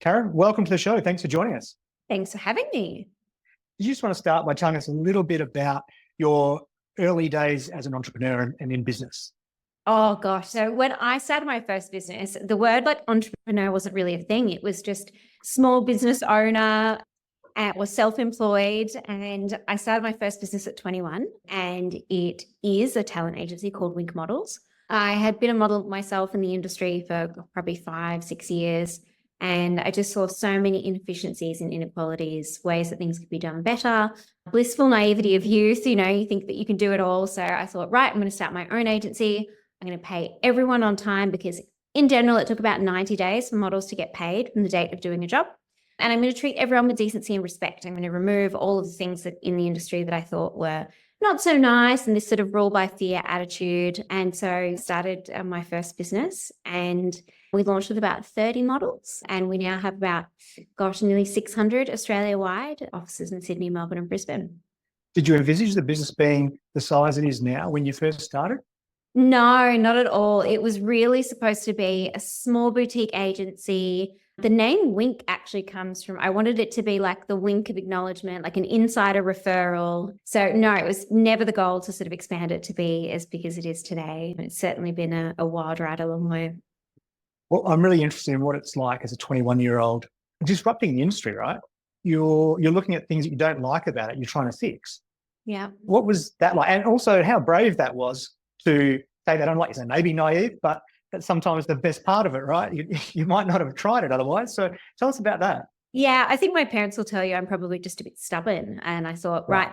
Taryn, welcome to the show. Thanks for joining us. Thanks for having me. You just want to start by telling us a little bit about your early days as an entrepreneur and in business. Oh gosh. So when I started my first business, the word like entrepreneur wasn't really a thing. It was just small business owner and was self-employed. And I started my first business at 21 and it is a talent agency called Wink Models. I had been a model myself in the industry for probably 5-6 years. And I just saw so many inefficiencies and inequalities, ways that things could be done better. Blissful naivety of youth, you think that you can do it all. So I thought, right, I'm going to start my own agency. I'm going to pay everyone on time because in general, it took about 90 days for models to get paid from the date of doing a job. And I'm going to treat everyone with decency and respect. I'm going to remove all of the things that in the industry that I thought were not so nice and this sort of rule by fear attitude. And so I started my first business and we launched with about 30 models and we now have about, nearly 600 Australia-wide offices in Sydney, Melbourne and Brisbane. Did you envisage the business being the size it is now when you first started? No, not at all. It was really supposed to be a small boutique agency. The name Wink actually comes from, I wanted it to be like the wink of acknowledgement, like an insider referral. So no, it was never the goal to sort of expand it to be as big as it is today. It's certainly been a wild ride along the way. Well, I'm really interested in what it's like as a 21-year-old disrupting the industry, right? You're looking at things that you don't like about it, you're trying to fix. Yeah. What was that like? And also how brave that was to say that, like you say, maybe naive, but that's sometimes the best part of it, right? You might not have tried it otherwise. So tell us about that. Yeah, I think my parents will tell you I'm probably just a bit stubborn. And I thought, right,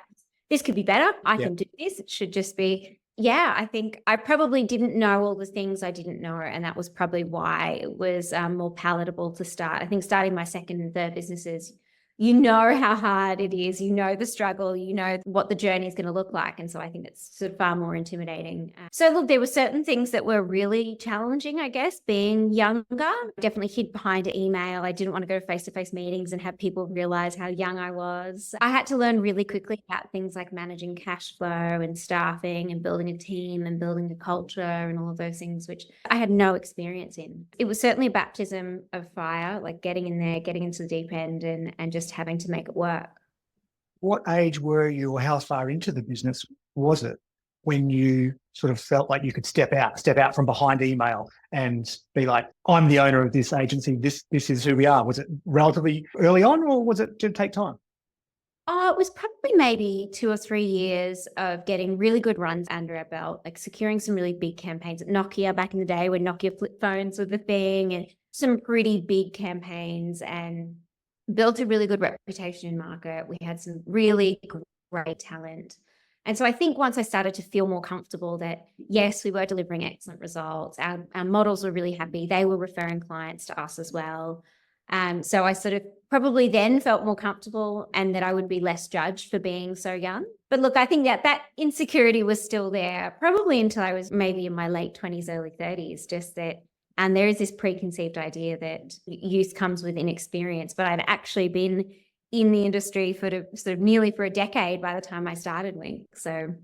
this could be better. I can do this. It should just be, I think I probably didn't know all the things I didn't know. And that was probably why it was more palatable to start. I think starting my second and third businesses, you know how hard it is, you know the struggle, you know what the journey is going to look like. And so I think it's sort of far more intimidating. So look, there were certain things that were really challenging, I guess, being younger. Definitely hid behind email. I didn't want to go to face-to-face meetings and have people realize how young I was. I had to learn really quickly about things like managing cash flow and staffing and building a team and building a culture and all of those things, which I had no experience in. It was certainly a baptism of fire, like getting in there, getting into the deep end and just having to make it work. What age were you or how far into the business was it when you sort of felt like you could step out from behind email and be like, I'm the owner of this agency, this is who we are? Was it relatively early on or was it to take time? Oh, it was probably maybe 2 or 3 years of getting really good runs under our belt, like securing some really big campaigns at Nokia back in the day when Nokia flip phones were the thing, and some pretty big campaigns, and built a really good reputation in market. We had some really great talent. And so I think once I started to feel more comfortable that, yes, we were delivering excellent results, our models were really happy, they were referring clients to us as well. So I sort of probably then felt more comfortable and that I would be less judged for being so young. But look, I think that insecurity was still there probably until I was maybe in my late 20s, early 30s, just that. And there is this preconceived idea that youth comes with inexperience, but I'd actually been in the industry for sort of nearly for a decade by the time I started Wink. So,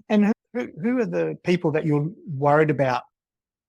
and who are the people that you're worried about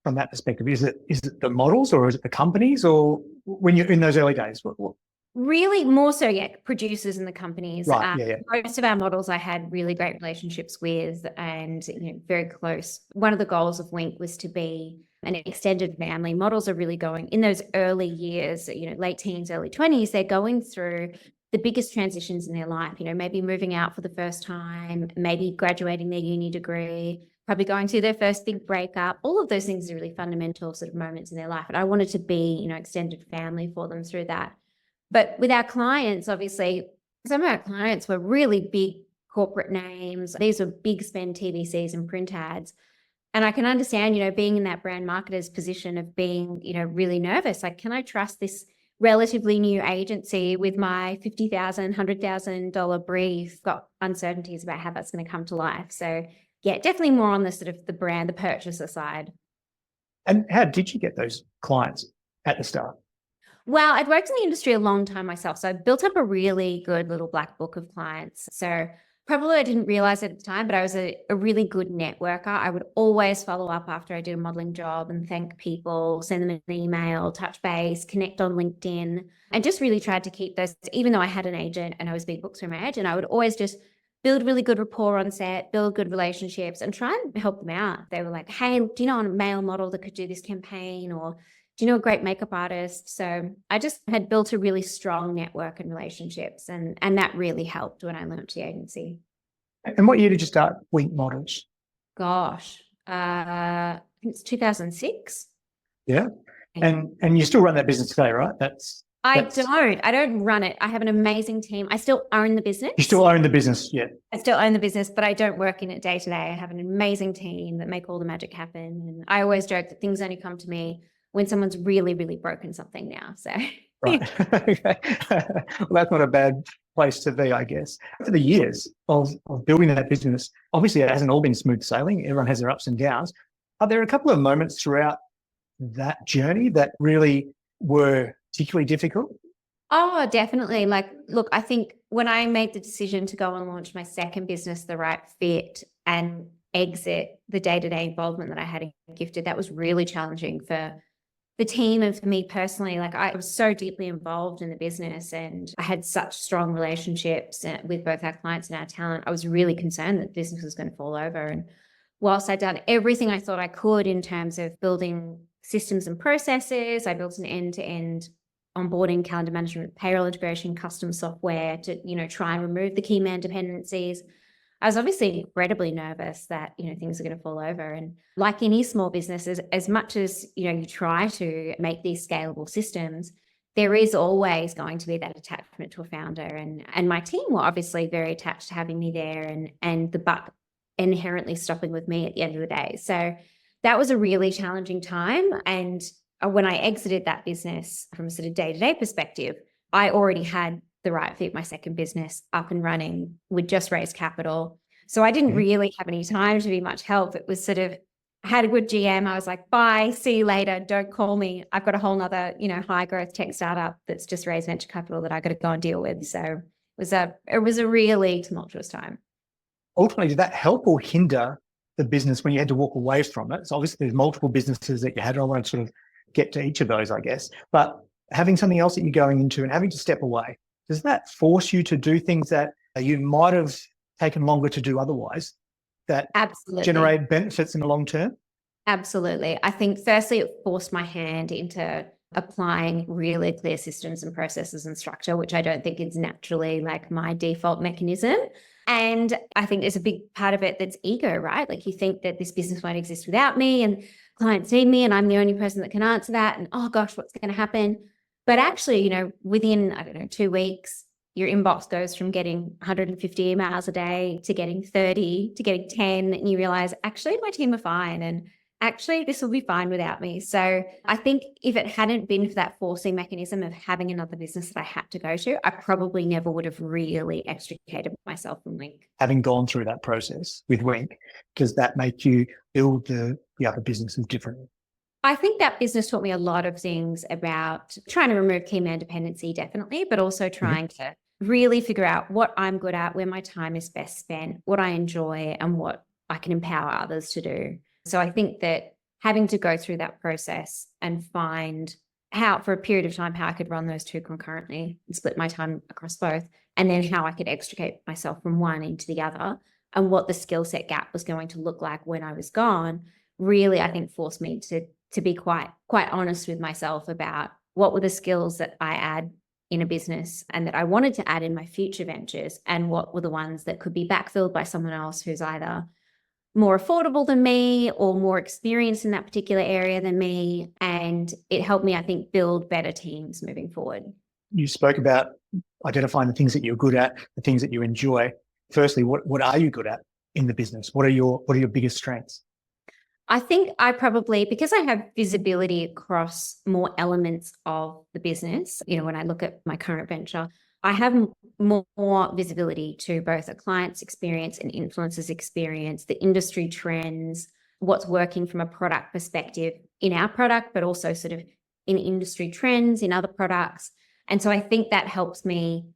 from that perspective? Is it the models or is it the companies, or when you're in those early days? What? Really, more so, producers and the companies. Right, Most of our models I had really great relationships with and very close. One of the goals of Wink was to be an extended family. Models are really going in those early years, late teens, early 20s, they're going through the biggest transitions in their life, maybe moving out for the first time, maybe graduating their uni degree, probably going through their first big breakup. All of those things are really fundamental sort of moments in their life. And I wanted to be, extended family for them through that. But with our clients, obviously, some of our clients were really big corporate names. These were big spend TVCs and print ads. And I can understand, being in that brand marketer's position of being, really nervous. Like, can I trust this relatively new agency with my $50,000, $100,000 brief? Got uncertainties about how that's going to come to life. So yeah, definitely more on the sort of the brand, the purchaser side. And how did you get those clients at the start? Well, I'd worked in the industry a long time myself, so I built up a really good little black book of clients. So Probably I didn't realize it at the time, but I was a really good networker. I would always follow up after I did a modeling job and thank people, send them an email, touch base, connect on LinkedIn, and just really tried to keep those, even though I had an agent and I was being booked through my agent, I would always just build really good rapport on set, build good relationships and try and help them out. They were like, hey, do you know a male model that could do this campaign? Or do you know a great makeup artist? So I just had built a really strong network and relationships, and that really helped when I launched the agency. And what year did you start Wink Models? Gosh, I think it's 2006. Yeah. And you still run that business today, right? I don't run it. I have an amazing team. I still own the business. You still own the business, yeah. I still own the business, but I don't work in it day to day. I have an amazing team that make all the magic happen. And I always joke that things only come to me when someone's really, really broken something now. So right. Okay. Well, that's not a bad place to be, I guess. Over the years of building that business, obviously it hasn't all been smooth sailing. Everyone has their ups and downs. Are there a couple of moments throughout that journey that really were particularly difficult? Oh, definitely. Like, look, I think when I made the decision to go and launch my second business, The Right Fit, and exit the day-to-day involvement that I had in Gifted, that was really challenging for the team and for me personally. Like, I was so deeply involved in the business and I had such strong relationships with both our clients and our talent. I was really concerned that the business was going to fall over. And whilst I'd done everything I thought I could in terms of building systems and processes, I built an end-to-end onboarding, calendar management, payroll integration, custom software to, try and remove the key man dependencies. I was obviously incredibly nervous that, things are going to fall over. And like any small businesses, as much as, you try to make these scalable systems, there is always going to be that attachment to a founder. And my team were obviously very attached to having me there and the buck inherently stopping with me at the end of the day. So that was a really challenging time. And when I exited that business from a sort of day-to-day perspective, I already had The Right Fit, my second business, up and running. We'd just raised capital. So I didn't really have any time to be much help. It was sort of, I had a good GM. I was like, bye, see you later. Don't call me. I've got a whole nother, high growth tech startup that's just raised venture capital that I got to go and deal with. So it was a really tumultuous time. Ultimately, did that help or hinder the business when you had to walk away from it? So obviously there's multiple businesses that you had. I want to sort of get to each of those, I guess. But having something else that you're going into and having to step away, does that force you to do things that you might have taken longer to do otherwise that Absolutely generate benefits in the long term? Absolutely. I think firstly, it forced my hand into applying really clear systems and processes and structure, which I don't think is naturally like my default mechanism. And I think there's a big part of it that's ego, right? Like you think that this business won't exist without me and clients need me and I'm the only person that can answer that. And oh gosh, what's going to happen? But actually, within, 2 weeks, your inbox goes from getting 150 emails a day to getting 30 to getting 10. And you realize, actually, my team are fine. And actually, this will be fine without me. So I think if it hadn't been for that forcing mechanism of having another business that I had to go to, I probably never would have really extricated myself from Wink. Having gone through that process with Wink, does that make you build the other businesses differently? I think that business taught me a lot of things about trying to remove key man dependency, definitely, but also trying to really figure out what I'm good at, where my time is best spent, what I enjoy, and what I can empower others to do. So I think that having to go through that process and find how, for a period of time, how I could run those two concurrently and split my time across both, and then how I could extricate myself from one into the other, and what the skill set gap was going to look like when I was gone, really, I think, forced me to be quite honest with myself about what were the skills that I add in a business and that I wanted to add in my future ventures, and what were the ones that could be backfilled by someone else who's either more affordable than me or more experienced in that particular area than me. And it helped me, I think, build better teams moving forward. You spoke about identifying the things that you're good at, the things that you enjoy. Firstly, what are you good at in the business? What are your biggest strengths? I think I probably, because I have visibility across more elements of the business, when I look at my current venture, I have more visibility to both a client's experience and influencer's experience, the industry trends, what's working from a product perspective in our product, but also sort of in industry trends in other products. And so I think that helps me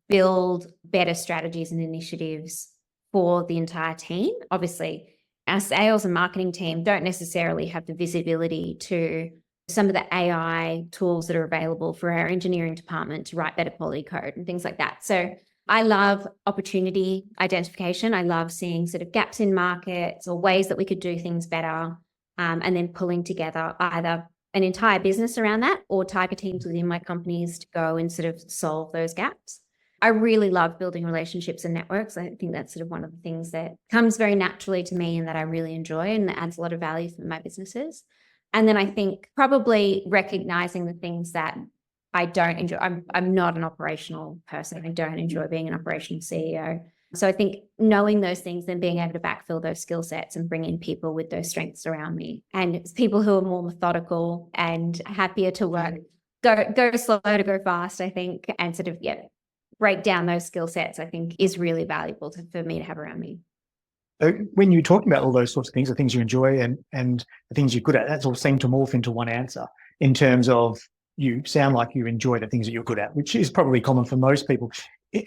build better strategies and initiatives for the entire team. Obviously, our sales and marketing team don't necessarily have the visibility to some of the AI tools that are available for our engineering department to write better quality code and things like that. So I love opportunity identification. I love seeing sort of gaps in markets or ways that we could do things better, and then pulling together either an entire business around that or tiger teams within my companies to go and sort of solve those gaps. I really love building relationships and networks. I think that's sort of one of the things that comes very naturally to me and that I really enjoy and that adds a lot of value for my businesses. And then I think probably recognizing the things that I don't enjoy. I'm not an operational person. I don't enjoy being an operational CEO. So I think knowing those things, then being able to backfill those skill sets and bring in people with those strengths around me. And it's people who are more methodical and happier to work, go slow to go fast, I think, and sort of, break down those skill sets, I think is really valuable for me to have around me. So when you're talking about all those sorts of things, the things you enjoy and the things you're good at, that's all seem to morph into one answer in terms of you sound like you enjoy the things that you're good at, which is probably common for most people.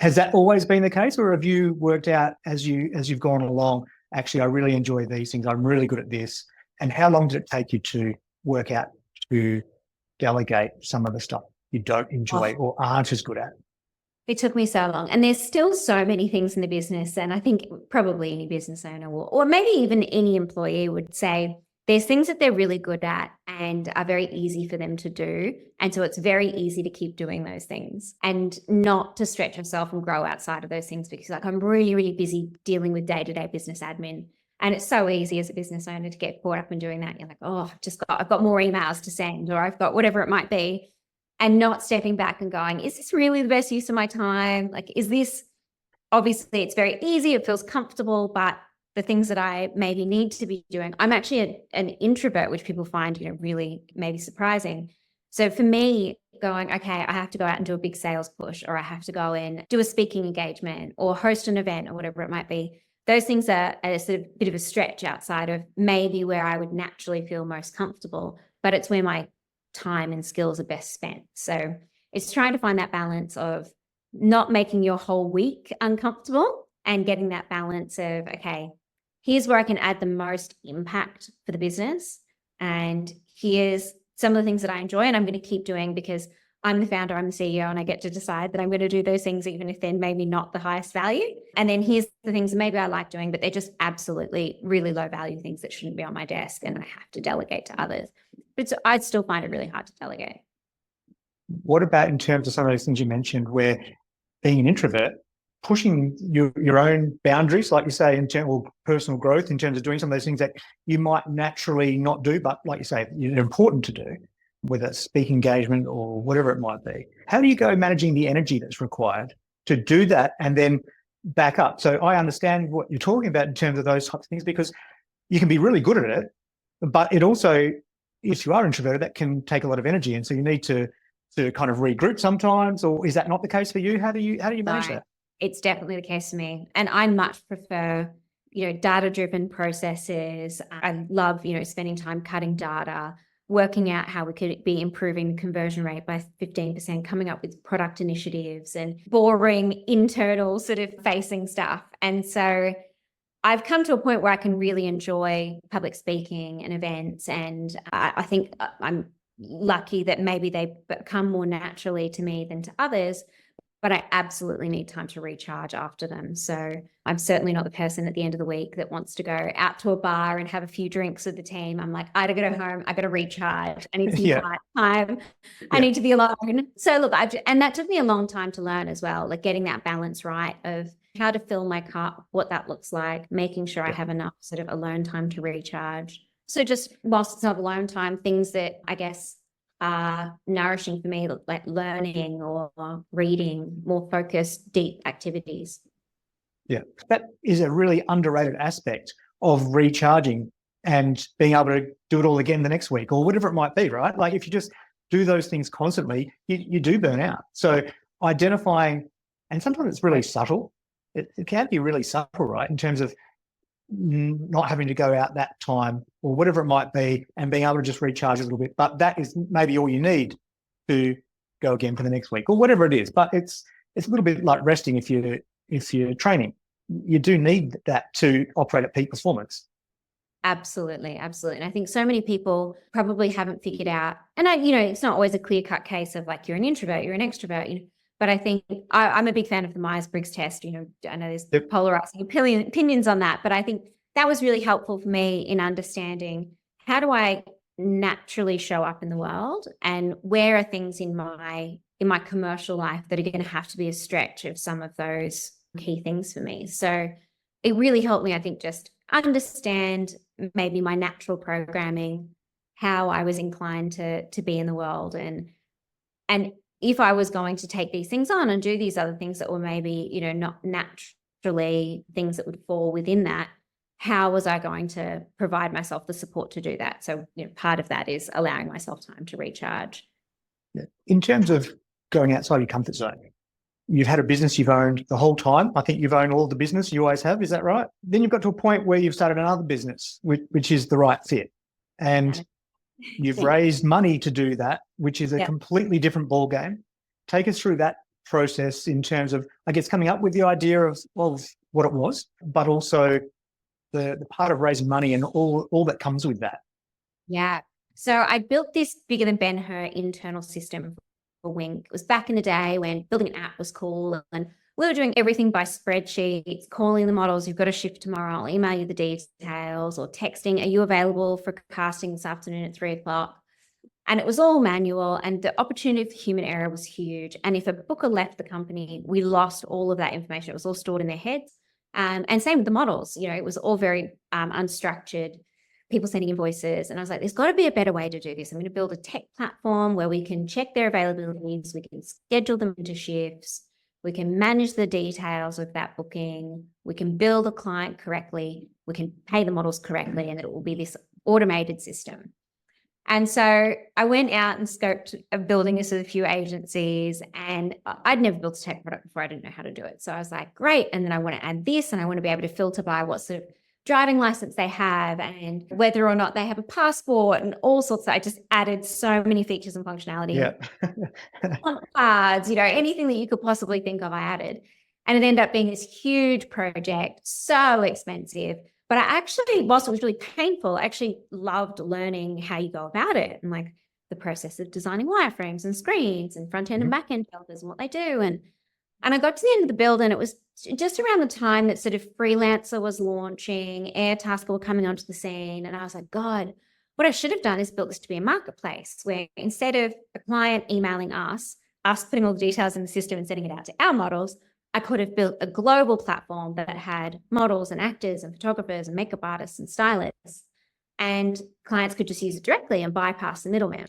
Has that always been the case, or have you worked out as you've gone along, actually, I really enjoy these things, I'm really good at this? And how long did it take you to work out to delegate some of the stuff you don't enjoy or aren't as good at? It took me so long. And there's still so many things in the business. And I think probably any business owner or maybe even any employee would say there's things that they're really good at and are very easy for them to do. And so it's very easy to keep doing those things and not to stretch yourself and grow outside of those things, because like I'm really, really busy dealing with day-to-day business admin. And it's so easy as a business owner to get caught up in doing that. You're like, oh, I've got more emails to send, or I've got whatever it might be. And not stepping back and going, is this really the best use of my time? Like, is this, obviously it's very easy, it feels comfortable, but the things that I maybe need to be doing, I'm actually an introvert, which people find, really maybe surprising. So for me, going, okay, I have to go out and do a big sales push, or I have to go in, do a speaking engagement or host an event or whatever it might be. Those things are a sort of bit of a stretch outside of maybe where I would naturally feel most comfortable, but it's where my time and skills are best spent. So it's trying to find that balance of not making your whole week uncomfortable and getting that balance of, okay, here's where I can add the most impact for the business. And here's some of the things that I enjoy and I'm going to keep doing because I'm the founder, I'm the CEO, and I get to decide that I'm going to do those things even if they're maybe not the highest value. And then here's the things maybe I like doing, but they're just absolutely really low value things that shouldn't be on my desk and I have to delegate to others. But I'd still find it really hard to delegate. What about in terms of some of those things you mentioned where being an introvert, pushing your own boundaries, like you say, in terms of personal growth, in terms of doing some of those things that you might naturally not do, but like you say, they're important to do, whether it's speaking engagement or whatever it might be. How do you go managing the energy that's required to do that and then back up? So I understand what you're talking about in terms of those types of things, because you can be really good at it, but it also, if you are introverted, that can take a lot of energy. And so you need to kind of regroup sometimes, or is that not the case for you? How do you manage that? It's definitely the case for me. And I much prefer, data-driven processes. I love, spending time cutting data, working out how we could be improving the conversion rate by 15%, coming up with product initiatives and boring internal sort of facing stuff. And so I've come to a point where I can really enjoy public speaking and events. And I think I'm lucky that maybe they come more naturally to me than to others, but I absolutely need time to recharge after them. So I'm certainly not the person at the end of the week that wants to go out to a bar and have a few drinks with the team. I'm like, I got to go home. I got to recharge. I need some time. I need to be alone. So look, and that took me a long time to learn as well, like getting that balance right of how to fill my cup, what that looks like, making sure I have enough sort of alone time to recharge. So just whilst it's not alone time, things that I guess are nourishing for me, like learning or reading, more focused, deep activities. Yeah, that is a really underrated aspect of recharging and being able to do it all again the next week or whatever it might be, right? Like if you just do those things constantly, you do burn out. So identifying, and sometimes it's really subtle. It can be really subtle, right? In terms of not having to go out that time or whatever it might be and being able to just recharge a little bit. But that is maybe all you need to go again for the next week or whatever it is. But it's a little bit like resting if you're training. you do need that to operate at peak performance. Absolutely. Absolutely. And I think so many people probably haven't figured out, and it's not always a clear cut case of like, you're an introvert, you're an extrovert, but I think I'm a big fan of the Myers-Briggs test. I know there's polarizing opinions on that, but I think that was really helpful for me in understanding, how do I naturally show up in the world, and where are things in my commercial life that are going to have to be a stretch of some of those key things for me. So it really helped me, I think, just understand maybe my natural programming, how I was inclined to be in the world, and if I was going to take these things on and do these other things that were maybe, not naturally things that would fall within that, how was I going to provide myself the support to do that? So, part of that is allowing myself time to recharge. Yeah. In terms of going outside your comfort zone, you've had a business you've owned the whole time. I think you've owned all of the business. You always have. Is that right? Then you've got to a point where you've started another business, which is the right fit. And you've raised money to do that, which is a completely different ballgame. Take us through that process in terms of, I guess, coming up with the idea of what it was, but also the part of raising money and all that comes with that. Yeah. So I built this bigger than Ben-Hur internal system for Wink. It was back in the day when building an app was cool, and we were doing everything by spreadsheets, calling the models, you've got a shift tomorrow, I'll email you the details, or texting, are you available for casting this afternoon at 3:00? And it was all manual, and the opportunity for human error was huge. And if a booker left the company, we lost all of that information. It was all stored in their heads. And same with the models, it was all very unstructured, people sending invoices. And I was like, there's got to be a better way to do this. I'm going to build a tech platform where we can check their availabilities, we can schedule them into shifts, we can manage the details of that booking, we can bill the client correctly, we can pay the models correctly, and it will be this automated system. And so I went out and scoped of building this with a few agencies, and I'd never built a tech product before. I didn't know how to do it. So I was like, great. And then I want to add this, and I want to be able to filter by what sort of driving license they have and whether or not they have a passport and all sorts of, I just added so many features and functionality. Yeah. Cards, anything that you could possibly think of, I added. And it ended up being this huge project, so expensive. But I actually, whilst it was really painful, I actually loved learning how you go about it, and like the process of designing wireframes and screens and front end and back end developers and what they do. And I got to the end of the build, and it was just around the time that sort of Freelancer was launching, Airtasker were coming onto the scene. And I was like, God, what I should have done is built this to be a marketplace where instead of a client emailing us putting all the details in the system and sending it out to our models, I could have built a global platform that had models and actors and photographers and makeup artists and stylists, and clients could just use it directly and bypass the middleman.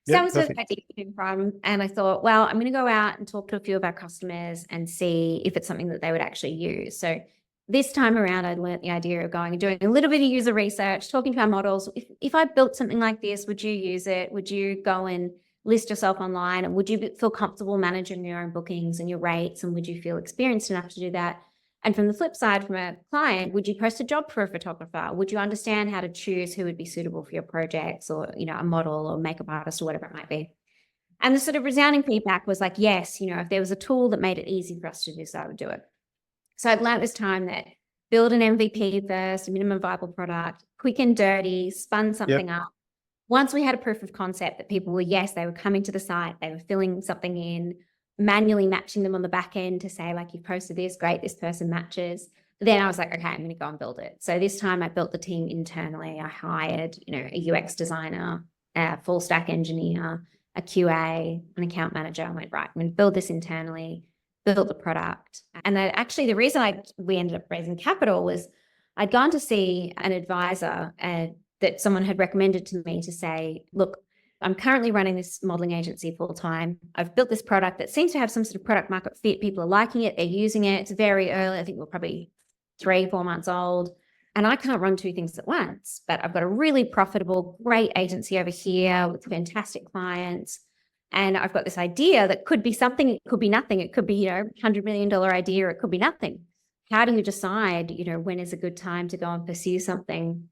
So that was where the idea came from. And I thought, well, I'm going to go out and talk to a few of our customers and see if it's something that they would actually use. So this time around, I learned the idea of going and doing a little bit of user research, talking to our models. If I built something like this, would you use it? Would you go and list yourself online? And would you feel comfortable managing your own bookings and your rates? And would you feel experienced enough to do that? And from the flip side, from a client, would you post a job for a photographer? Would you understand how to choose who would be suitable for your projects, or, a model or makeup artist or whatever it might be? And the sort of resounding feedback was like, yes, if there was a tool that made it easy for us to do so, I would do it. So I'd learned this time that build an MVP first, a minimum viable product, quick and dirty, spun something up. Once we had a proof of concept that people were, they were coming to the site, they were filling something in, manually matching them on the back end to say, like, you posted this, great, this person matches. Then I was like, okay, I'm going to go and build it. So this time I built the team internally. I hired, a UX designer, a full stack engineer, a QA, an account manager. I went, right, I'm going to build this internally, build the product. And the reason we ended up raising capital was I'd gone to see an advisor that someone had recommended to me to say, look, I'm currently running this modeling agency full time. I've built this product that seems to have some sort of product market fit. People are liking it. They're using it. It's very early. I think we're probably 3-4 months old. And I can't run two things at once, but I've got a really profitable, great agency over here with fantastic clients. And I've got this idea that could be something, it could be nothing. It could be, $100 million idea. It could be nothing. How do you decide, when is a good time to go and pursue something?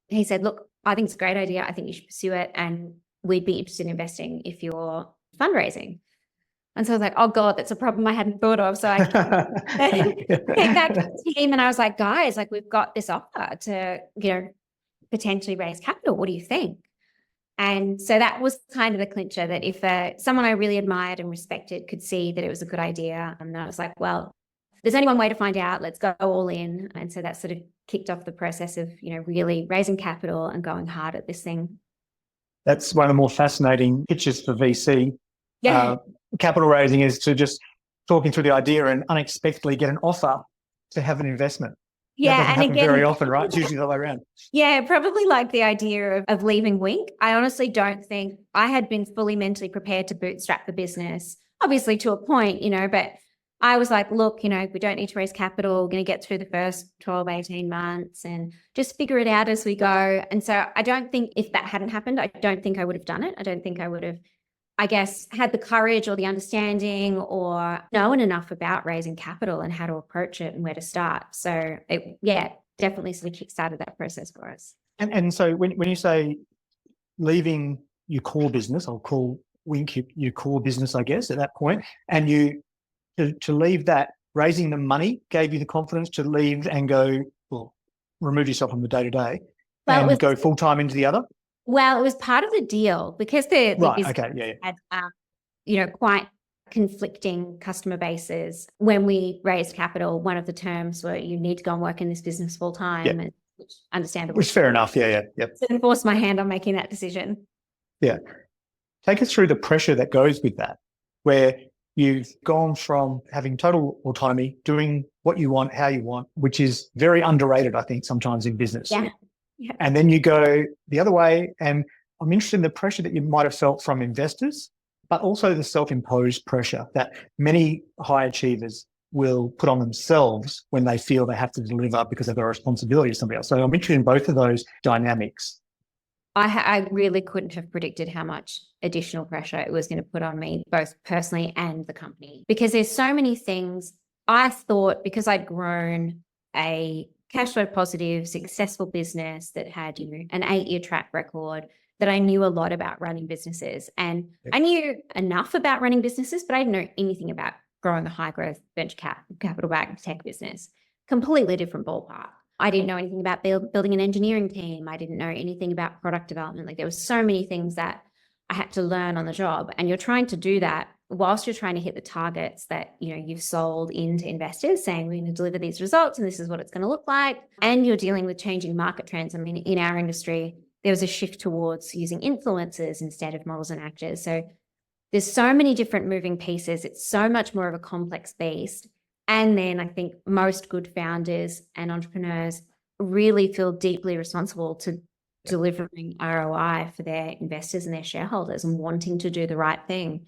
He said, look, I think it's a great idea. I think you should pursue it. And we'd be interested in investing if you're fundraising. And so I was like, oh God, that's a problem I hadn't thought of. So I came back to the team and I was like, guys, like we've got this offer to, potentially raise capital. What do you think? And so that was kind of the clincher, that if someone I really admired and respected could see that it was a good idea, and I was like, well, there's only one way to find out, let's go all in. And so that sort of kicked off the process of, really raising capital and going hard at this thing. That's one of the more fascinating pitches for VC. Yeah. Capital raising is to just talking through the idea and unexpectedly get an offer to have an investment. Yeah. That doesn't And happen again, very often, right? It's usually the other way around. Yeah, probably like the idea of leaving Wink. I honestly don't think I had been fully mentally prepared to bootstrap the business, obviously to a point, but I was like, look, we don't need to raise capital. We're going to get through the first 12, 18 months and just figure it out as we go. And so I don't think if that hadn't happened, I don't think I would have done it. I don't think I would have, I guess, had the courage or the understanding or known enough about raising capital and how to approach it and where to start. So definitely sort of kickstarted that process for us. And so when you say leaving your core business, I'll call Wink your core business, I guess, at that point, and you to leave that, raising the money gave you the confidence to leave and go, well, remove yourself from the day-to-day and go full-time into the other? Well, it was part of the deal because the business had, quite conflicting customer bases. When we raised capital, one of the terms were you need to go and work in this business full time, and which understandable. Which is fair enough. Yep. So I forced my hand on making that decision. Yeah. Take us through the pressure that goes with that, where you've gone from having total autonomy, doing what you want, how you want, which is very underrated, I think, sometimes in business. Yeah. And then you go the other way. And I'm interested in the pressure that you might have felt from investors, but also the self-imposed pressure that many high achievers will put on themselves when they feel they have to deliver because they've got a responsibility to somebody else. So I'm interested in both of those dynamics. I really couldn't have predicted how much additional pressure it was going to put on me, both personally and the company, because there's so many things. I thought because I'd grown a cash flow positive, successful business that had, an 8-year track record, that I knew a lot about running businesses. And I knew enough about running businesses, but I didn't know anything about growing a high growth venture capital backed tech business. Completely different ballpark. I didn't know anything about building an engineering team. I didn't know anything about product development. Like there were so many things that I had to learn on the job. And you're trying to do that whilst you're trying to hit the targets that, you've sold into investors, saying we're going to deliver these results and this is what it's going to look like. And you're dealing with changing market trends. I mean, in our industry, there was a shift towards using influencers instead of models and actors. So there's so many different moving pieces. It's so much more of a complex beast. And then I think most good founders and entrepreneurs really feel deeply responsible to delivering ROI for their investors and their shareholders and wanting to do the right thing.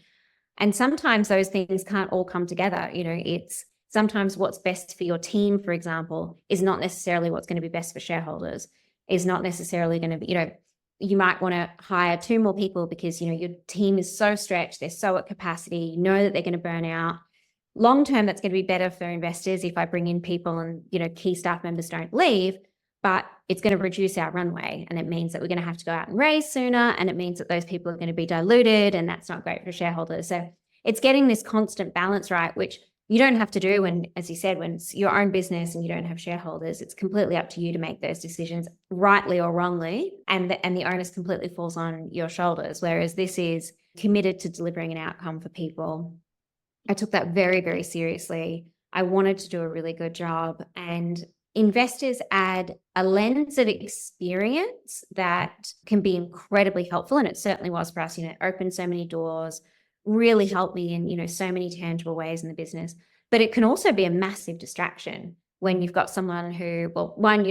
And sometimes those things can't all come together. It's sometimes what's best for your team, for example, is not necessarily what's going to be best for shareholders, is not necessarily going to be, you might want to hire 2 more people because, your team is so stretched, they're so at capacity, that they're going to burn out. Long term, that's going to be better for investors if I bring in people and, key staff members don't leave, but it's going to reduce our runway. And it means that we're going to have to go out and raise sooner. And it means that those people are going to be diluted, and that's not great for shareholders. So it's getting this constant balance right, which you don't have to do when, as you said, when it's your own business and you don't have shareholders. It's completely up to you to make those decisions rightly or wrongly. And the onus completely falls on your shoulders. Whereas this is committed to delivering an outcome for people. I took that very, very seriously. I wanted to do a really good job, and investors add a lens of experience that can be incredibly helpful. And it certainly was for us, it opened so many doors, really helped me in, so many tangible ways in the business. But it can also be a massive distraction when you've got someone who, well, one,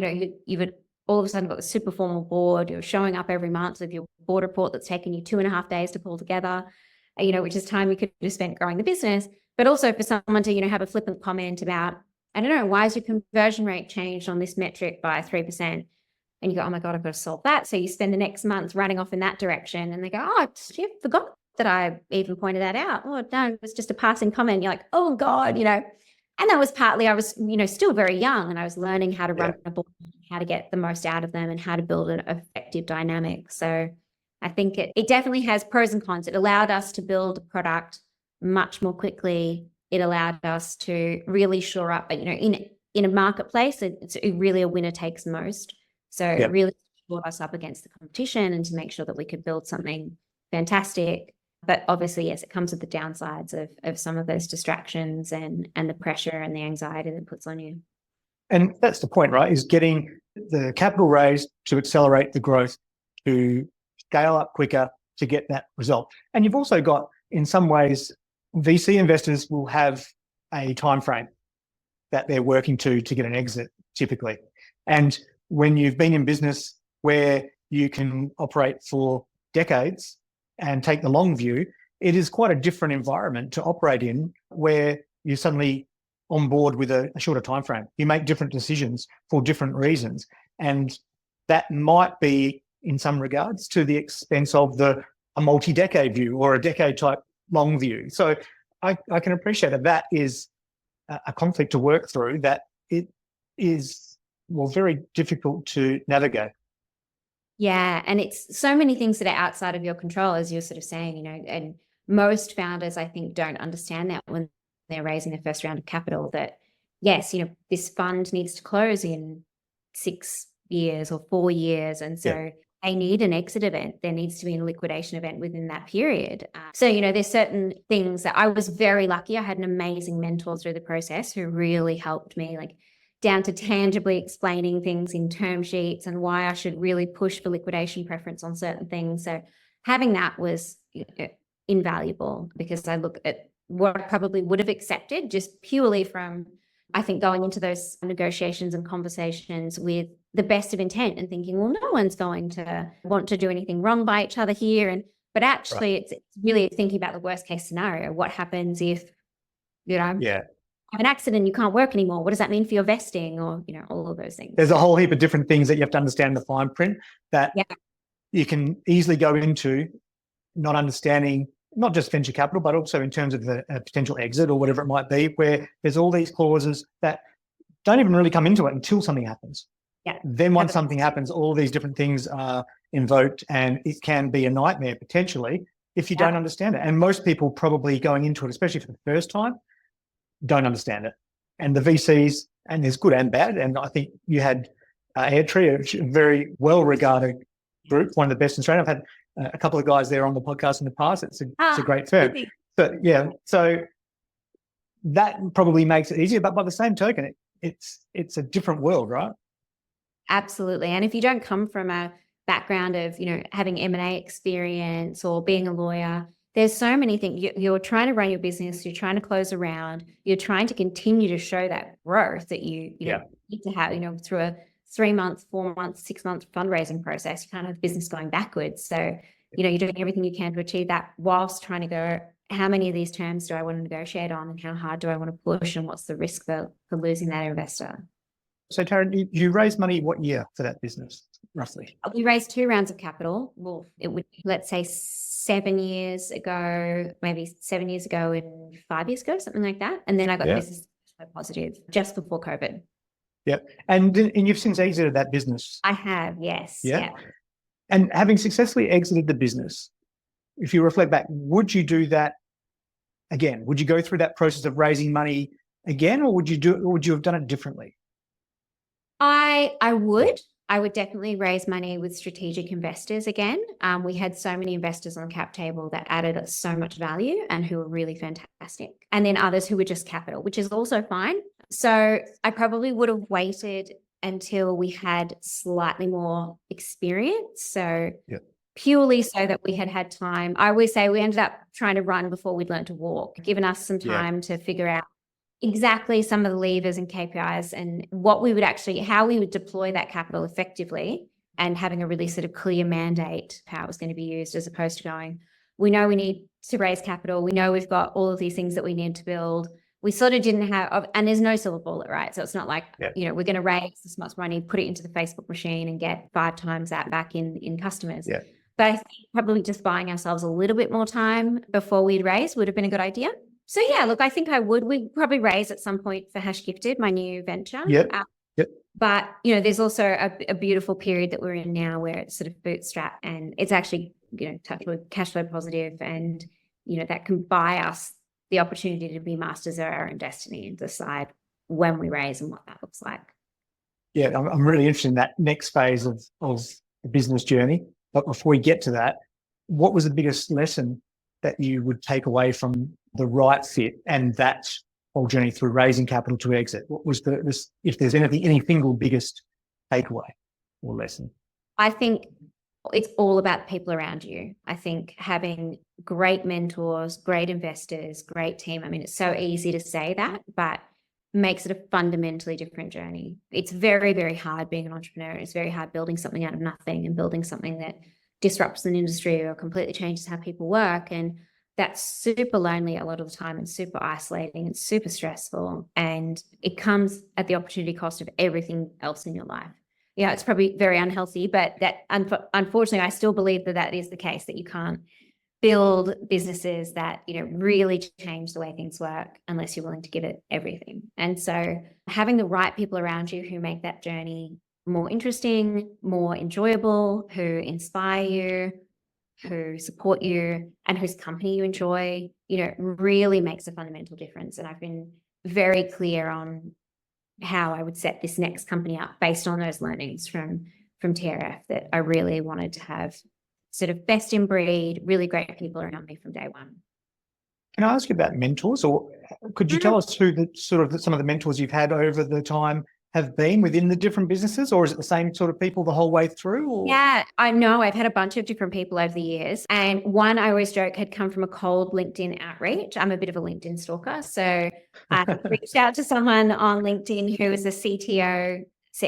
you've all of a sudden got a super formal board, you're showing up every month with your board report that's taken you 2.5 days to pull together, which is time you could have spent growing the business. But also for someone to, have a flippant comment about, I don't know, why is your conversion rate changed on this metric by 3%? And you go, oh my God, I've got to solve that. So you spend the next month running off in that direction, and they go, oh, you forgot that I even pointed that out. Oh no, it was just a passing comment. You're like, oh God, and that was partly, I was, still very young, and I was learning how to run a board, how to get the most out of them, and how to build an effective dynamic. So I think it definitely has pros and cons. It allowed us to build a product much more quickly. It allowed us to really shore up, in a marketplace, it's really a winner takes most. So it really shored us up against the competition and to make sure that we could build something fantastic. But obviously, yes, it comes with the downsides of some of those distractions and the pressure and the anxiety that it puts on you. And that's the point, right? Is getting the capital raised to accelerate the growth, to scale up quicker, to get that result. And you've also got, in some ways, VC investors will have a time frame that they're working to get an exit, typically. And when you've been in business where you can operate for decades and take the long view, it is quite a different environment to operate in, where you're suddenly on board with a shorter time frame. You make different decisions for different reasons. And that might be, in some regards, to the expense of a multi-decade view or a decade type long view. So I can appreciate that is a conflict to work through, that it is, well, very difficult to navigate. Yeah. And it's so many things that are outside of your control, as you're sort of saying, and most founders, I think, don't understand that when they're raising their first round of capital, that yes, this fund needs to close in 6 years or 4 years. And so they need an exit event. There needs to be a liquidation event within that period. So, there's certain things that I was very lucky. I had an amazing mentor through the process who really helped me, like down to tangibly explaining things in term sheets and why I should really push for liquidation preference on certain things. So having that was invaluable, because I look at what I probably would have accepted just purely from, I think, going into those negotiations and conversations with the best of intent and thinking, well, no one's going to want to do anything wrong by each other here. But actually, it's really thinking about the worst case scenario. What happens if, have an accident and you can't work anymore? What does that mean for your vesting, or, all of those things? There's a whole heap of different things that you have to understand in the fine print that you can easily go into, not understanding not just venture capital, but also in terms of the potential exit or whatever it might be, where there's all these clauses that don't even really come into it until something happens. Yeah. Then once something happens, all these different things are invoked, and it can be a nightmare potentially if you don't understand it. And most people probably going into it, especially for the first time, don't understand it. And the VCs, and there's good and bad, and I think you had Airtree, a very well-regarded group, one of the best in Australia. I've had a couple of guys there on the podcast in the past. It's a great firm. But so that probably makes it easier. But by the same token, it's a different world, right? Absolutely. And if you don't come from a background of, having M&A experience or being a lawyer, there's so many things. You're trying to run your business, you're trying to close a round, you're trying to continue to show that growth that you need to have, through a 3 month, 4 month, 6 month fundraising process. You can't have business going backwards. So, you're doing everything you can to achieve that, whilst trying to go, how many of these terms do I want to negotiate on, and how hard do I want to push, and what's the risk for losing that investor? So Taryn, you raised money what year for that business, roughly? We raised 2 rounds of capital. Well, it would, let's say 7 years ago, maybe 7 years ago and 5 years ago, something like that. And then I got business positive just before COVID. Yeah. And you've since exited that business? I have, yes. Yeah. And having successfully exited the business, if you reflect back, would you do that again? Would you go through that process of raising money again, or would you have done it differently? I would definitely raise money with strategic investors again. We had so many investors on the cap table that added so much value and who were really fantastic. And then others who were just capital, which is also fine. So I probably would have waited until we had slightly more experience. So purely so that we had time. I always say we ended up trying to run before we'd learned to walk, giving us some time to figure out exactly some of the levers and KPIs and how we would deploy that capital effectively, and having a really sort of clear mandate how it was going to be used, as opposed to going, we know we need to raise capital. We know we've got all of these things that we need to build. We sort of didn't have, and there's no silver bullet, right? So it's not like, we're going to raise this much money, put it into the Facebook machine and get 5 times that back in customers. Yeah. But I think probably just buying ourselves a little bit more time before we'd raise would have been a good idea. So look, I think I would. We'd probably raise at some point for HashtagGifted, my new venture. But, there's also a beautiful period that we're in now where it's sort of Bootstrap, and it's actually, cash flow positive, and, that can buy us the opportunity to be masters of our own destiny and decide when we raise and what that looks like. Yeah, I'm really interested in that next phase of the business journey. But before we get to that, what was the biggest lesson that you would take away from the right fit and that whole journey through raising capital to exit? What was if there's any single biggest takeaway or lesson? I think it's all about people around you. I think having great mentors, great investors, great team. I mean, it's so easy to say that, but makes it a fundamentally different journey. It's very, very hard being an entrepreneur. It's very hard building something out of nothing and building something that disrupts an industry or completely changes how people work. And that's super lonely a lot of the time and super isolating and super stressful. And it comes at the opportunity cost of everything else in your life. Yeah, it's probably very unhealthy, but that unfortunately, I still believe that is the case, that you can't build businesses that, really change the way things work unless you're willing to give it everything. And so having the right people around you who make that journey more interesting, more enjoyable, who inspire you, who support you, and whose company you enjoy, really makes a fundamental difference. And I've been very clear on how I would set this next company up based on those learnings from TRF, that I really wanted to have sort of best in breed, really great people around me from day one. Can I ask you about mentors, or could you tell us who some of the mentors you've had over the time have been within the different businesses, or is it the same sort of people the whole way through? Or? Yeah, I know. I've had a bunch of different people over the years, and one I always joke had come from a cold LinkedIn outreach. I'm a bit of a LinkedIn stalker, so I reached out to someone on LinkedIn who was a CTO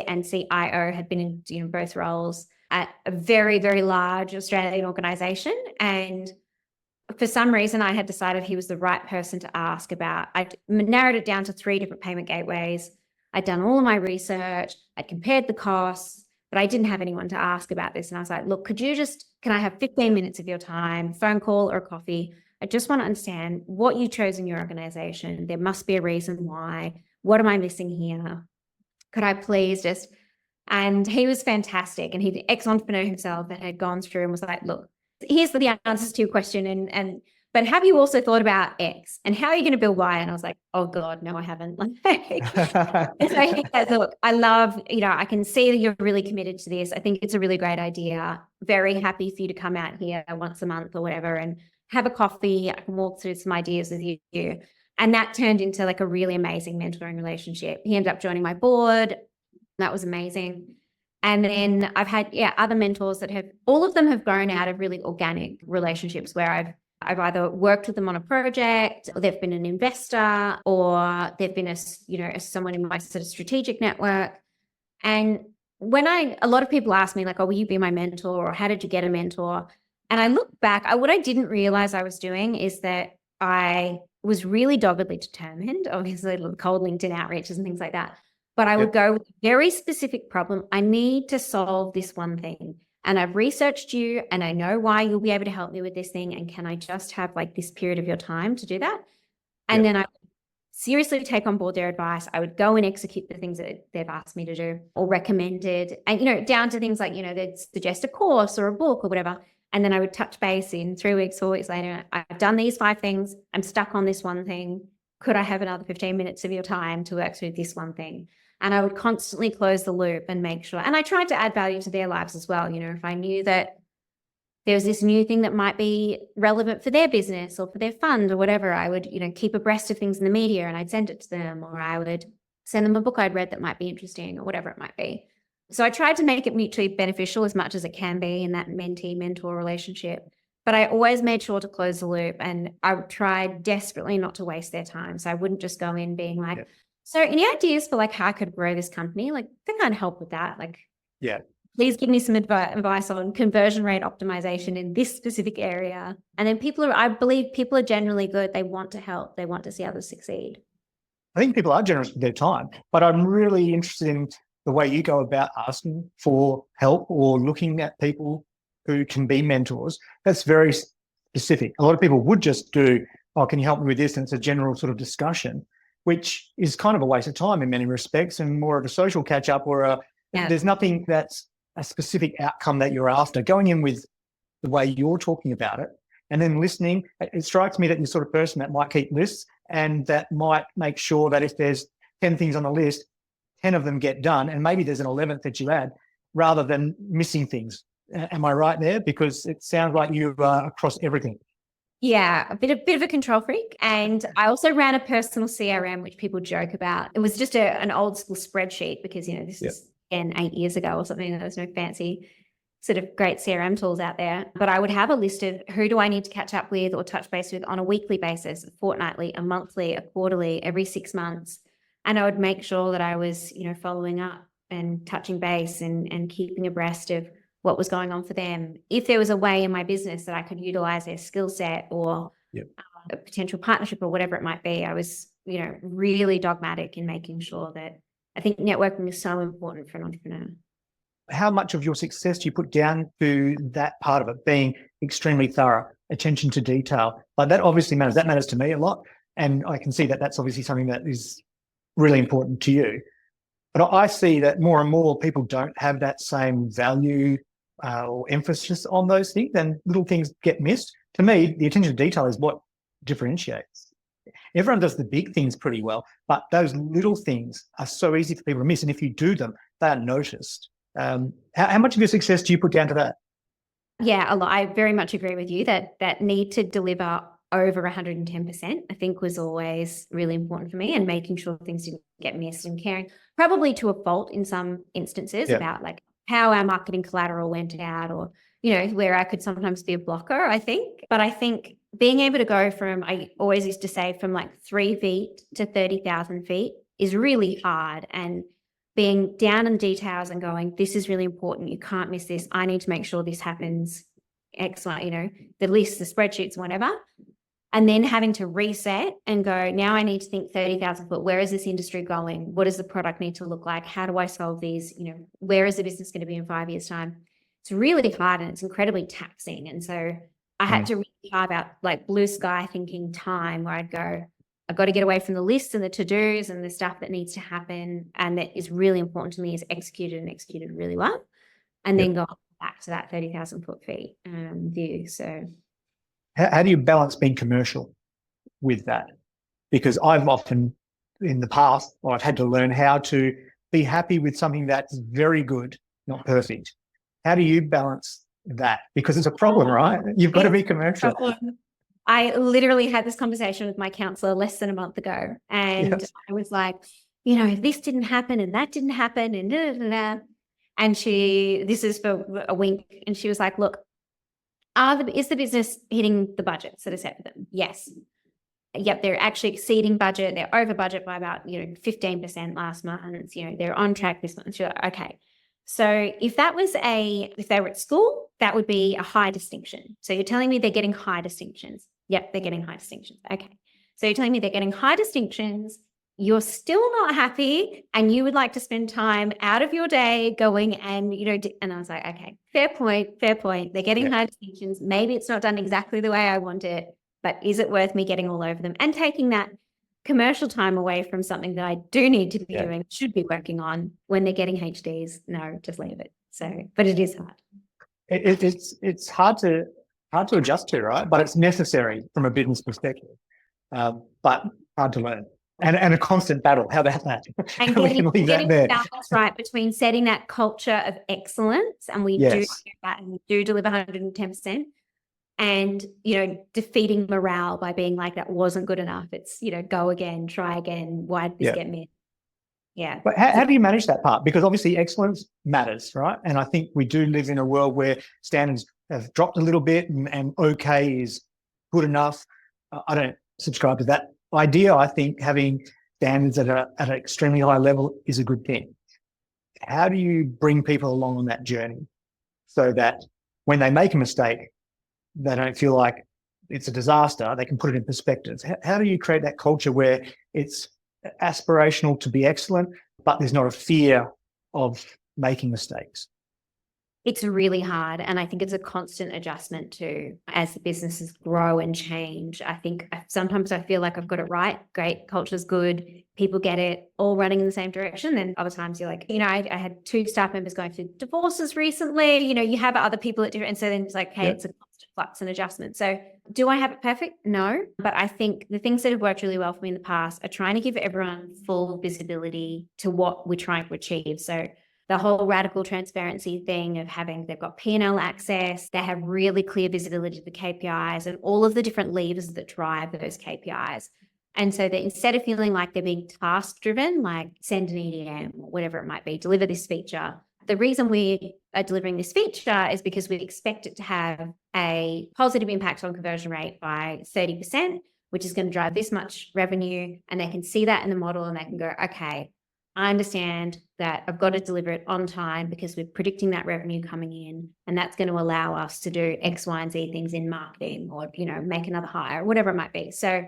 and CIO, had been in both roles at a very, very large Australian organization. And for some reason, I had decided he was the right person to ask about. I narrowed it down to 3 different payment gateways. I'd done all of my research. I'd compared the costs, but I didn't have anyone to ask about this. And I was like, look, can I have 15 minutes of your time, phone call or a coffee? I just want to understand what you chose in your organization. There must be a reason why. What am I missing here? Could I please just... And he was fantastic. And he's an ex-entrepreneur himself that had gone through and was like, look, here's the answers to your question. But have you also thought about X? And how are you going to build Y? And I was like, oh God, no, I haven't. And so he said, look, I love, I can see that you're really committed to this. I think it's a really great idea. Very happy for you to come out here once a month or whatever and have a coffee. I can walk through some ideas with you. And that turned into like a really amazing mentoring relationship. He ended up joining my board. That was amazing. And then I've had, other mentors that all of them have grown out of really organic relationships where I've either worked with them on a project, or they've been an investor, or they've been someone in my sort of strategic network. And when a lot of people ask me like, oh, will you be my mentor? Or how did you get a mentor? And I look back, what I didn't realize I was doing is that I was really doggedly determined, obviously the cold LinkedIn outreaches and things like that. But I would go with a very specific problem. I need to solve this one thing. And I've researched you and I know why you'll be able to help me with this thing. And can I just have like this period of your time to do that? And then I would seriously take on board their advice. I would go and execute the things that they've asked me to do or recommended. And, down to things like, they'd suggest a course or a book or whatever. And then I would touch base in 3 weeks, 4 weeks later. I've done these 5 things. I'm stuck on this one thing. Could I have another 15 minutes of your time to work through this one thing? And I would constantly close the loop and make sure. And I tried to add value to their lives as well. If I knew that there was this new thing that might be relevant for their business or for their fund or whatever, I would, keep abreast of things in the media and I'd send it to them, or I would send them a book I'd read that might be interesting or whatever it might be. So I tried to make it mutually beneficial as much as it can be in that mentee-mentor relationship. But I always made sure to close the loop, and I tried desperately not to waste their time. So I wouldn't just go in being like, so any ideas for like how I could grow this company? Like, I think I'd help with that. Like, please give me some advice on conversion rate optimization in this specific area. And then I believe people are generally good. They want to help. They want to see others succeed. I think people are generous with their time, but I'm really interested in the way you go about asking for help or looking at people who can be mentors. That's very specific. A lot of people would just do, oh, can you help me with this? And it's a general sort of discussion, which is kind of a waste of time in many respects and more of a social catch up, or there's nothing that's a specific outcome that you're after. Going in with the way you're talking about it And then listening, it strikes me that you're the sort of person that might keep lists and that might make sure that if there's 10 things on the list, 10 of them get done, and maybe there's an 11th that you add rather than missing things. Am I right there? Because it sounds like you are across everything. Yeah, a bit of a control freak. And I also ran a personal CRM, which people joke about. It was just an old school spreadsheet because, this is, again, 8 years ago or something. There was no fancy sort of great CRM tools out there. But I would have a list of who do I need to catch up with or touch base with on a weekly basis, a fortnightly, a monthly, a quarterly, every 6 months. And I would make sure that I was, following up and touching base and keeping abreast of what was going on for them. If there was a way in my business that I could utilize their skill set or a potential partnership or whatever it might be, I was, really dogmatic in making sure that I think networking is so important for an entrepreneur. How much of your success do you put down to that part of it, being extremely thorough, attention to detail? Like that obviously matters. That matters to me a lot. And I can see that that's obviously something that is really important to you. But I see that more and more people don't have that same value or emphasis on those things, and little things get missed. To me, the attention to detail is what differentiates. Everyone does the big things pretty well, but those little things are so easy for people to miss. And if you do them, they are noticed. How much of your success do you put down to that? Yeah, a lot. I very much agree with you that need to deliver over 110%, I think was always really important for me, and making sure things didn't get missed and caring, probably to a fault in some instances about like how our marketing collateral went out or, where I could sometimes be a blocker, I think. But I think being able to go from, I always used to say, from like 3 feet to 30,000 feet is really hard. And being down in details and going, this is really important. You can't miss this. I need to make sure this happens. Excellent, the lists, the spreadsheets, whatever. And then having to reset and go, now I need to think 30,000 foot. Where is this industry going? What does the product need to look like? How do I solve these? Where is the business going to be in 5 years' time? It's really hard and it's incredibly taxing. And so I had to really carve out like blue sky thinking time where I'd go, I've got to get away from the lists and the to-dos and the stuff that needs to happen and that is really important to me is executed really well. And then go back to that 30,000 foot feet view. So how do you balance being commercial with that? Because I've often in the past, I've had to learn how to be happy with something that's very good, not perfect. How do you balance that? Because it's a problem, right? You've got to be commercial. I literally had this conversation with my counselor less than a month ago. And I was like, this didn't happen and that didn't happen and da, da, da. And this is for a wink. And she was like, look, is the business hitting the budgets that are set for them? Yes. Yep, they're actually exceeding budget. They're over budget by about 15% last month. They're on track this month. Like, okay. So if they were at school, that would be a high distinction. So you're telling me they're getting high distinctions. Yep, they're getting high distinctions. Okay. So you're telling me they're getting high distinctions. You're still not happy and you would like to spend time out of your day going and, and I was like, okay, fair point. They're getting high distinctions. Maybe it's not done exactly the way I want it, but is it worth me getting all over them and taking that commercial time away from something that I do need to be doing, should be working on when they're getting HDs? No, just leave it. So, but it is hard. It's hard to adjust to, right? But it's necessary from a business perspective, but hard to learn. And a constant battle. How about that? And getting the balance right between setting that culture of excellence, and we do that, and we do deliver 110%, and defeating morale by being like, that wasn't good enough. It's go again, try again. Why did this get missed? Yeah. But how do you manage that part? Because obviously excellence matters, right? And I think we do live in a world where standards have dropped a little bit, and okay is good enough. I don't subscribe to that idea. I think having standards at an extremely high level is a good thing. How do you bring people along on that journey so that when they make a mistake, they don't feel like it's a disaster? They can put it in perspective. How do you create that culture where it's aspirational to be excellent, but there's not a fear of making mistakes? It's really hard. And I think it's a constant adjustment too, as the businesses grow and change. I think sometimes I feel like I've got it right. Great, culture's good. People get it, all running in the same direction. Then other times you're like, I had 2 staff members going through divorces recently. You have other people at different, and so then it's like, hey, it's a constant flux and adjustment. So Do I have it perfect? No. But I think the things that have worked really well for me in the past are trying to give everyone full visibility to what we're trying to achieve. So the whole radical transparency thing of having, they've got P&L access, they have really clear visibility to the KPIs and all of the different levers that drive those KPIs. And so that instead of feeling like they're being task driven, like send an EDM or whatever it might be, deliver this feature. The reason we are delivering this feature is because we expect it to have a positive impact on conversion rate by 30%, which is going to drive this much revenue. And they can see that in the model and they can go, okay, I understand that I've got to deliver it on time because we're predicting that revenue coming in. And that's going to allow us to do X, Y, and Z things in marketing or, make another hire, whatever it might be. So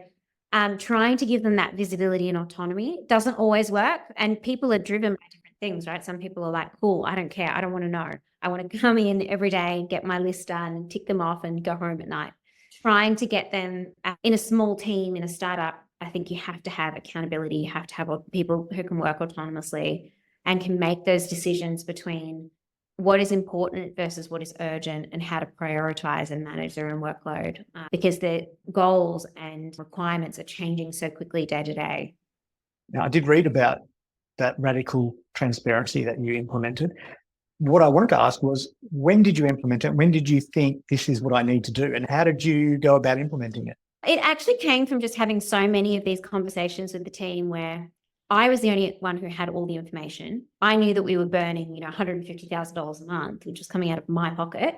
trying to give them that visibility and autonomy doesn't always work. And people are driven by different things, right? Some people are like, cool, I don't care. I don't want to know. I want to come in every day, get my list done and tick them off and go home at night. Trying to get them in a small team, in a startup, I think you have to have accountability. You have to have people who can work autonomously and can make those decisions between what is important versus what is urgent and how to prioritize and manage their own workload because the goals and requirements are changing so quickly day to day. Now, I did read about that radical transparency that you implemented. What I wanted to ask was, when did you implement it? When did you think this is what I need to do? And how did you go about implementing it? It actually came from just having so many of these conversations with the team where I was the only one who had all the information. I knew that we were burning, $150,000 a month, which was coming out of my pocket.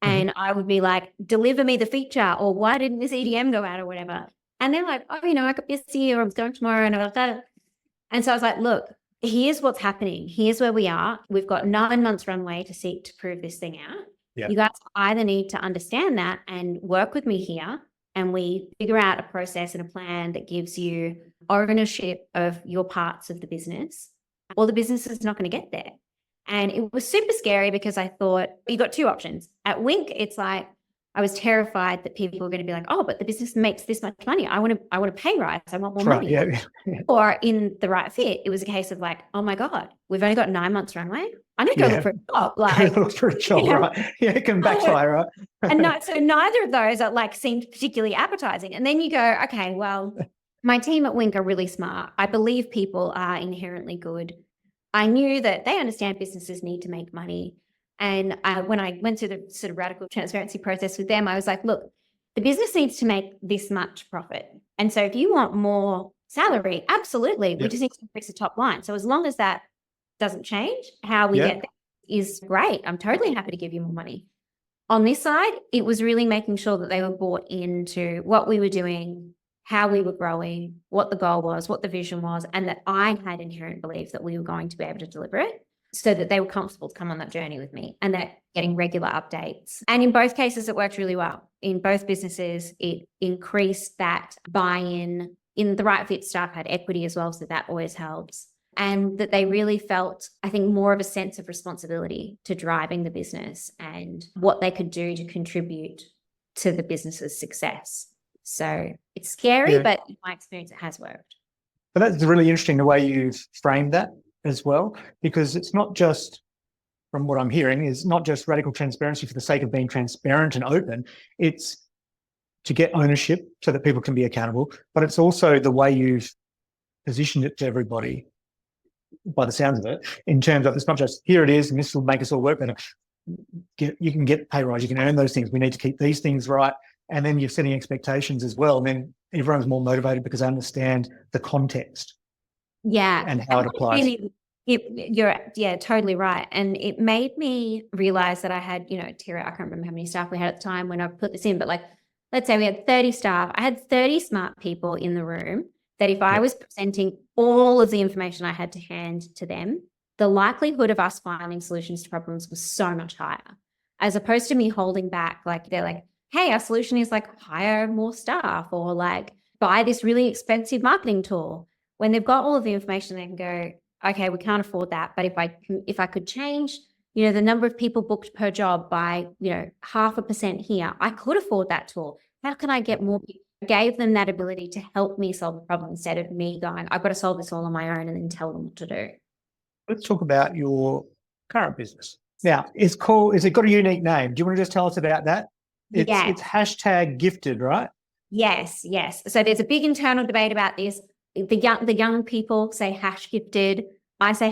And I would be like, deliver me the feature, or why didn't this EDM go out or whatever? And they're like, oh, I got busy or I'm going tomorrow. And so I was like, look, here's what's happening. Here's where we are. We've got 9 months runway to seek to prove this thing out. Yeah. You guys either need to understand that and work with me here. And we figure out a process and a plan that gives you ownership of your parts of the business, or the business is not going to get there. And it was super scary because I thought you got two options. At Wink, it's like I was terrified that people were going to be like, oh, but the business makes this much money. I want a pay rise. I want more money. Yeah. Or in the right fit, it was a case of like, oh my God, we've only got 9 months runway. I need to go look for a job. Like, look for a job, right? Yeah, it can backfire, right? And so neither of those are like seemed particularly appetizing. And then you go, okay, well, my team at Wink are really smart. I believe people are inherently good. I knew that they understand businesses need to make money. And when I went through the sort of radical transparency process with them, I was like, look, the business needs to make this much profit. And so if you want more salary, absolutely, we just need to increase the top line. So as long as that doesn't change, how we get there is great. I'm totally happy to give you more money. On this side, it was really making sure that they were bought into what we were doing, how we were growing, what the goal was, what the vision was, and that I had inherent belief that we were going to be able to deliver it, so that they were comfortable to come on that journey with me and that getting regular updates. And in both cases, it worked really well. In both businesses, it increased that buy-in. In the Right Fit staff had equity as well, so that always helps. And that they really felt, I think, more of a sense of responsibility to driving the business and what they could do to contribute to the business's success. So it's scary, but in my experience, it has worked. But that's really interesting the way you've framed that as well, because it's not just, from what I'm hearing, is not just radical transparency for the sake of being transparent and open. It's to get ownership so that people can be accountable, but it's also the way you've positioned it to everybody, by the sounds of it, in terms of it's not just here it is and this will make us all work better. You can get pay rise, you can earn those things. We need to keep these things right. And then you're setting expectations as well. And then everyone's more motivated because they understand the context. Yeah. And how it applies. You're totally right. And it made me realize that I had, Tara, I can't remember how many staff we had at the time when I put this in, but like, let's say we had 30 staff. I had 30 smart people in the room that if I was presenting all of the information I had to hand to them, the likelihood of us finding solutions to problems was so much higher, as opposed to me holding back. Like, they're like, hey, our solution is like hire more staff or like buy this really expensive marketing tool. When they've got all of the information, they can go, okay, we can't afford that. But if I could change, the number of people booked per job by, 0.5% here, I could afford that tool. How can I get more people? I gave them that ability to help me solve the problem instead of me going, I've got to solve this all on my own and then tell them what to do. Let's talk about your current business. Now, is it got a unique name? Do you want to just tell us about that? It's #gifted, right? Yes. So there's a big internal debate about this. The young people say #gifted. I say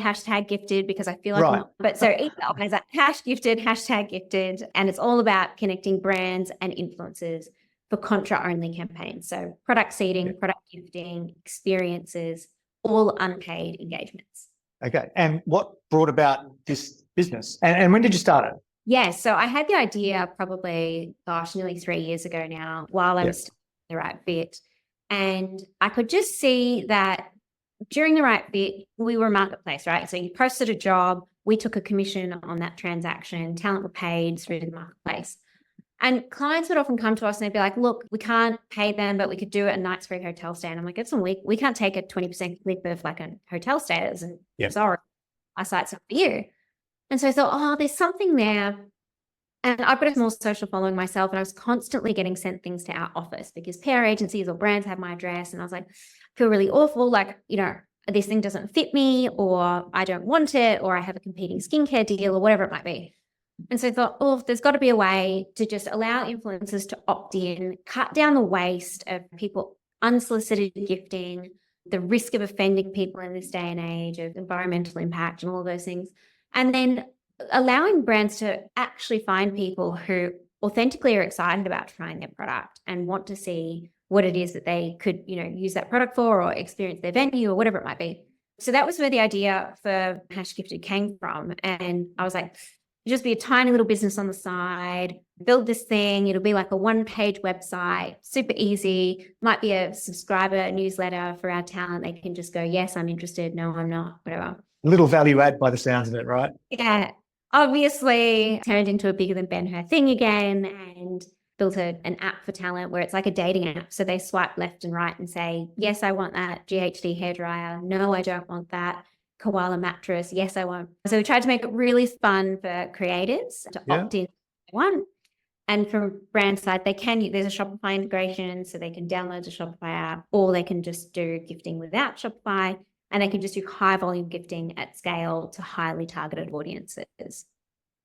#gifted because I feel like I'm Right. not, but so either is that #gifted, #gifted, and it's all about connecting brands and influencers for contra only campaigns. So product seeding, product gifting, experiences, all unpaid engagements. Okay. And what brought about this business? And when did you start it? Yeah, so I had the idea probably, nearly 3 years ago now, while I was the right fit. And I could just see that during the right fit, we were a marketplace, right? So you posted a job, we took a commission on that transaction, talent were paid through the marketplace. And clients would often come to us and they'd be like, look, we can't pay them, but we could do it a night's free hotel stay. And I'm like, it's a week. We can't take a 20% clip of like a hotel stay. And sorry, our site's not for you. And so I thought, there's something there. And I've got a small social following myself, and I was constantly getting sent things to our office because PR agencies or brands have my address. And I was like, I feel really awful. Like, this thing doesn't fit me, or I don't want it, or I have a competing skincare deal, or whatever it might be. And so I thought, there's got to be a way to just allow influencers to opt in, cut down the waste of people unsolicited gifting, the risk of offending people in this day and age, of environmental impact and all of those things. And then allowing brands to actually find people who authentically are excited about trying their product and want to see what it is that they could, use that product for, or experience their venue, or whatever it might be. So that was where the idea for #gifted came from. And I was like, just be a tiny little business on the side, build this thing. It'll be like a 1-page website, super easy. Might be a subscriber newsletter for our talent. They can just go, yes, I'm interested. No, I'm not, whatever. Little value add by the sounds of it, right? Yeah. Obviously turned into a bigger than Ben-Hur thing again, and built an app for talent where it's like a dating app. So they swipe left and right and say, yes, I want that GHD hairdryer. No, I don't want that koala mattress. Yes, I want. So we tried to make it really fun for creators to opt in if they want. And from brand side, there's a Shopify integration, so they can download the Shopify app, or they can just do gifting without Shopify, and they can just do high volume gifting at scale to highly targeted audiences.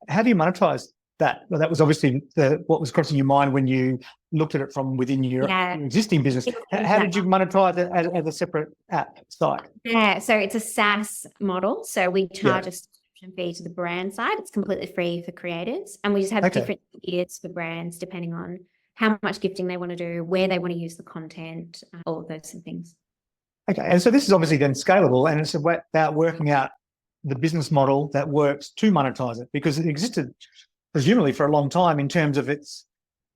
How do you monetize that? Well, that was obviously what was crossing your mind when you looked at it from within your existing business. How did you monetize it as a separate app site? Yeah, so it's a SaaS model. So we charge a subscription fee to the brand side. It's completely free for creators. And we just have different tiers for brands depending on how much gifting they want to do, where they want to use the content, all of those things. Okay. And so this is obviously then scalable, and it's about working out the business model that works to monetize it, because it existed presumably for a long time in terms of its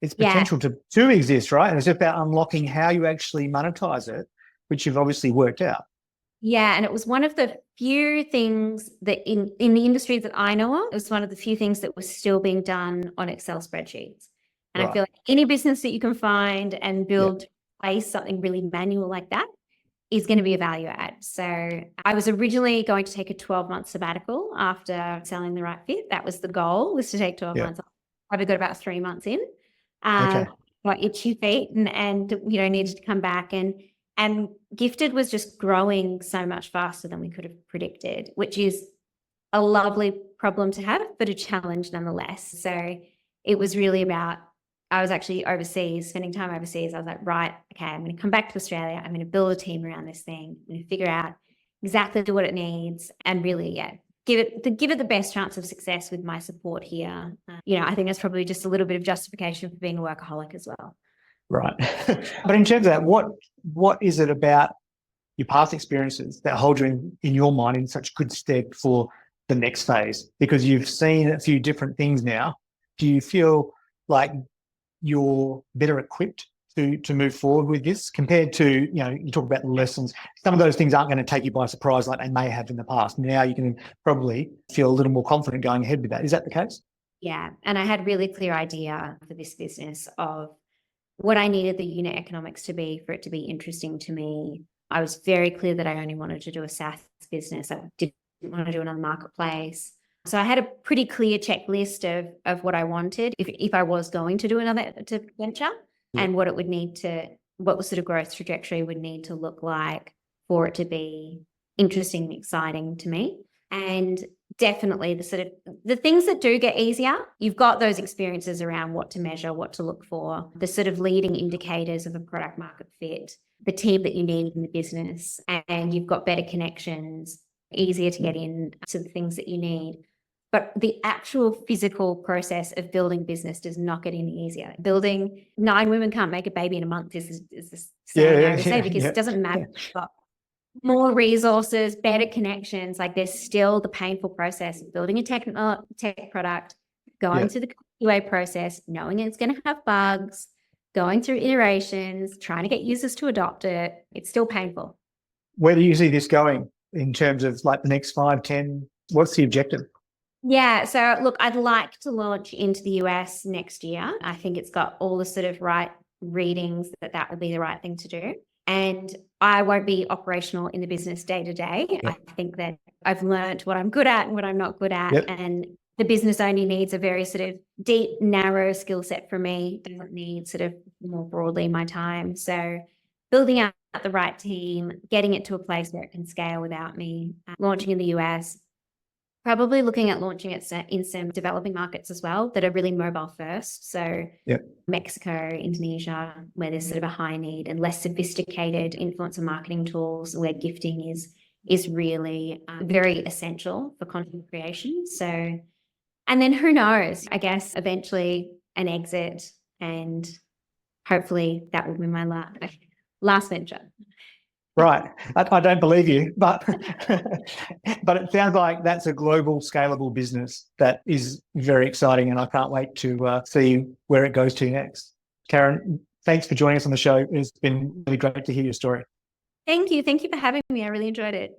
potential to exist, right? And it's about unlocking how you actually monetize it, which you've obviously worked out. Yeah, and it was one of the few things that in the industry that I know of, it was one of the few things that was still being done on Excel spreadsheets. And I feel like any business that you can find and build place something really manual like that is going to be a value add. So I was originally going to take a 12-month sabbatical after selling The Right Fit. That was the goal, was to take 12 months. I probably got about 3 months in. Got itchy feet and needed to come back. And Gifted was just growing so much faster than we could have predicted, which is a lovely problem to have, but a challenge nonetheless. So it was really about, I was actually overseas, spending time overseas. I was like, right, okay, I'm going to come back to Australia. I'm going to build a team around this thing. I'm going to figure out exactly what it needs and really, give it the best chance of success with my support here. I think that's probably just a little bit of justification for being a workaholic as well. Right. But in terms of that, what is it about your past experiences that hold you in your mind in such good stead for the next phase? Because you've seen a few different things now. Do you feel like you're better equipped to move forward with this compared to, you talk about the lessons. Some of those things aren't going to take you by surprise like they may have in the past. Now you can probably feel a little more confident going ahead with that. Is that the case? Yeah. And I had a really clear idea for this business of what I needed the unit economics to be for it to be interesting to me. I was very clear that I only wanted to do a SaaS business. I didn't want to do another marketplace. So I had a pretty clear checklist of what I wanted if I was going to do another venture and what it would need to, what the sort of growth trajectory would need to look like for it to be interesting and exciting to me. And definitely the things that do get easier, you've got those experiences around what to measure, what to look for, the sort of leading indicators of a product market fit, the team that you need in the business, and you've got better connections, easier to get in to the things that you need. But the actual physical process of building business does not get any easier. Building 9 women can't make a baby in a month is the saying I would say, because it doesn't matter. You've got more resources, better connections. Like, there's still the painful process of building a tech product, going through the QA process, knowing it's going to have bugs, going through iterations, trying to get users to adopt it. It's still painful. Where do you see this going in terms of like the next 5, 10? What's the objective? Yeah. So look, I'd like to launch into the US next year. I think it's got all the sort of right readings that would be the right thing to do. And I won't be operational in the business day to day. I think that I've learned what I'm good at and what I'm not good at. And the business only needs a very sort of deep, narrow skill set from me. It doesn't need sort of more broadly my time. So building out the right team, getting it to a place where it can scale without me, launching in the US, probably looking at launching it in some developing markets as well that are really mobile first. So Mexico, Indonesia, where there's sort of a high need and less sophisticated influencer marketing tools, where gifting is really very essential for content creation. So, and then who knows, I guess eventually an exit, and hopefully that will be my last venture. Right. I don't believe you, but but it sounds like that's a global, scalable business that is very exciting, and I can't wait to see where it goes to next. Taryn, thanks for joining us on the show. It's been really great to hear your story. Thank you. Thank you for having me. I really enjoyed it.